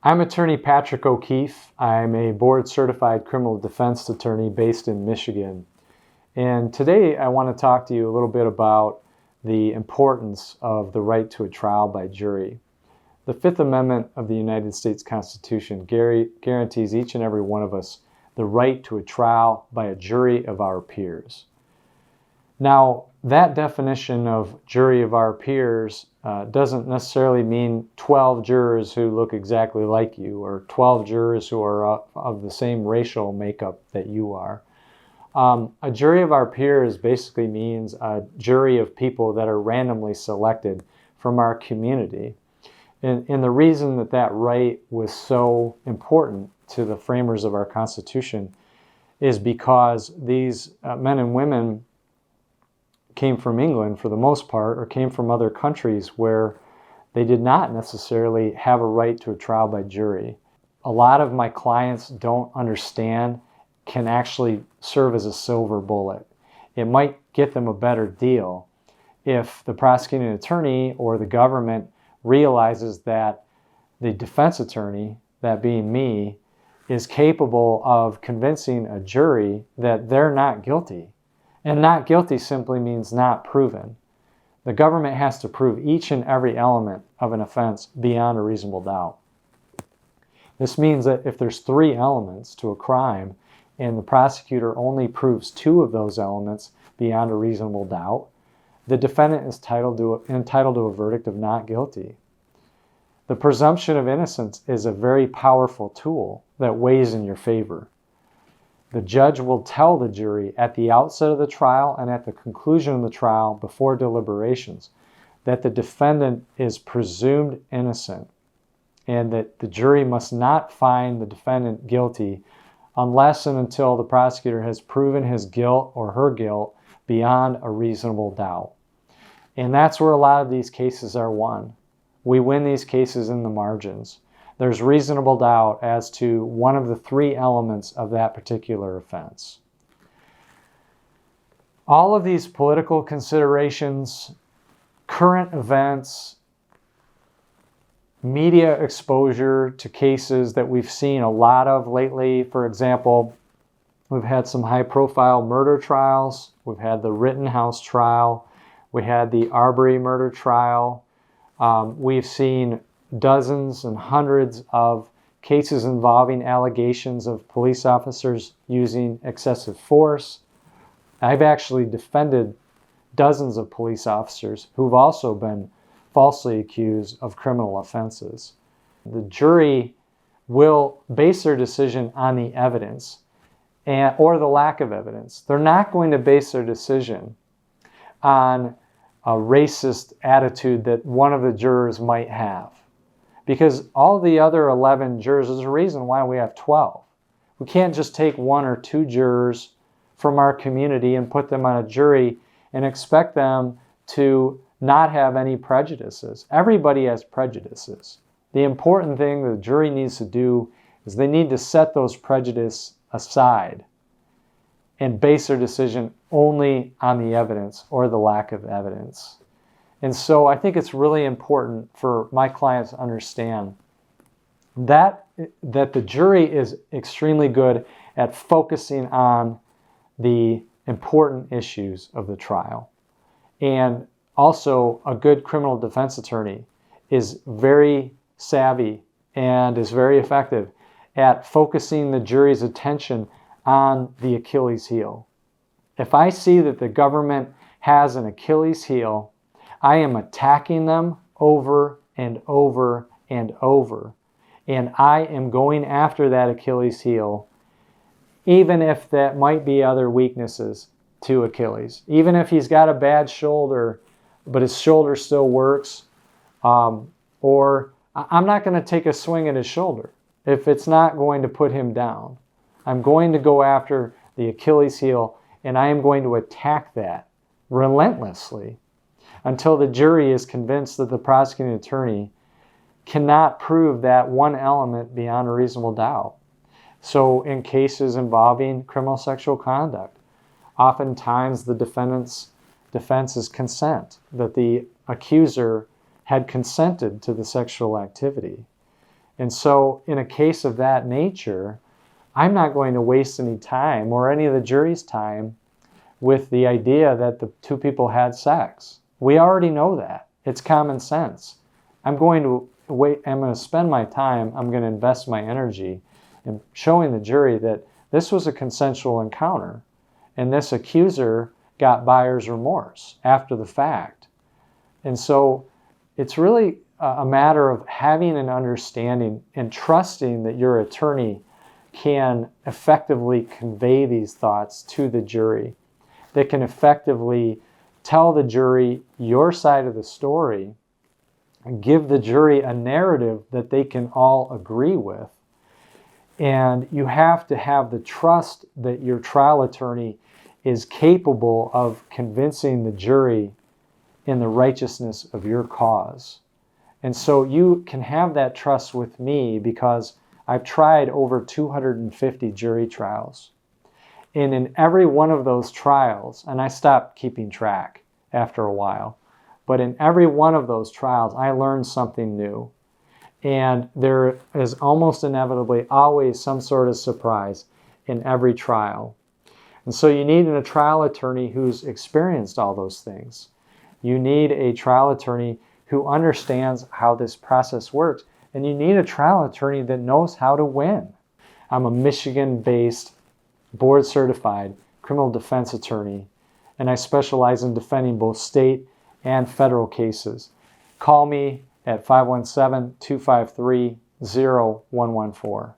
I'm attorney Patrick O'Keefe. I'm a board-certified criminal defense attorney based in Michigan. And today I want to talk to you a little bit about the importance of the right to a trial by jury. The Fifth Amendment of the United States Constitution guarantees each and every one of us the right to a trial by a jury of our peers. Now, that definition of jury of our peers doesn't necessarily mean 12 jurors who look exactly like you or 12 jurors who are of the same racial makeup that you are. A jury of our peers basically means a jury of people that are randomly selected from our community. And the reason that that right was so important to the framers of our Constitution is because these men and women came from England for the most part, or came from other countries where they did not necessarily have a right to a trial by jury. A lot of my clients don't understand can actually serve as a silver bullet. It might get them a better deal if the prosecuting attorney or the government realizes that the defense attorney, that being me, is capable of convincing a jury that they're not guilty. And not guilty simply means not proven. The government has to prove each and every element of an offense beyond a reasonable doubt. This means that if there's 3 elements to a crime and the prosecutor only proves 2 of those elements beyond a reasonable doubt, the defendant is entitled to a verdict of not guilty. The presumption of innocence is a very powerful tool that weighs in your favor. The judge will tell the jury at the outset of the trial and at the conclusion of the trial before deliberations that the defendant is presumed innocent and that the jury must not find the defendant guilty unless and until the prosecutor has proven his guilt or her guilt beyond a reasonable doubt. And that's where a lot of these cases are won. We win these cases in the margins. There's reasonable doubt as to one of the 3 elements of that particular offense. All of these political considerations, current events, media exposure to cases that we've seen a lot of lately. For example, we've had some high-profile murder trials. We've had the Rittenhouse trial. We had the Arbery murder trial. We've seen dozens and hundreds of cases involving allegations of police officers using excessive force. I've actually defended dozens of police officers who've also been falsely accused of criminal offenses. The jury will base their decision on the evidence or the lack of evidence. They're not going to base their decision on a racist attitude that one of the jurors might have. Because all the other 11 jurors, there's a reason why we have 12. We can't just take 1 or 2 jurors from our community and put them on a jury and expect them to not have any prejudices. Everybody has prejudices. The important thing the jury needs to do is they need to set those prejudices aside and base their decision only on the evidence or the lack of evidence. And so I think it's really important for my clients to understand that the jury is extremely good at focusing on the important issues of the trial. And also, a good criminal defense attorney is very savvy and is very effective at focusing the jury's attention on the Achilles heel. If I see that the government has an Achilles heel, I am attacking them over and over and over. And I am going after that Achilles heel, even if that might be other weaknesses to Achilles. Even if he's got a bad shoulder, but his shoulder still works, or I'm not going to take a swing at his shoulder if it's not going to put him down. I'm going to go after the Achilles heel, and I am going to attack that relentlessly until the jury is convinced that the prosecuting attorney cannot prove that one element beyond a reasonable doubt. So in cases involving criminal sexual conduct, oftentimes the defendant's defense is consent, that the accuser had consented to the sexual activity. And so in a case of that nature, I'm not going to waste any time or any of the jury's time with the idea that the two people had sex. We already know that. It's common sense. I'm going to spend my time, I'm going to invest my energy in showing the jury that this was a consensual encounter, and this accuser got buyer's remorse after the fact. And so it's really a matter of having an understanding and trusting that your attorney can effectively convey these thoughts to the jury, that can effectively tell the jury your side of the story and give the jury a narrative that they can all agree with. And you have to have the trust that your trial attorney is capable of convincing the jury in the righteousness of your cause. And so you can have that trust with me because I've tried over 250 jury trials. And in every one of those trials, and I stopped keeping track after a while, but in every one of those trials, I learned something new. And there is almost inevitably always some sort of surprise in every trial. And so you need a trial attorney who's experienced all those things. You need a trial attorney who understands how this process works. And you need a trial attorney that knows how to win. I'm a Michigan-based, board-certified criminal defense attorney, and I specialize in defending both state and federal cases. Call me at 517-253-0114.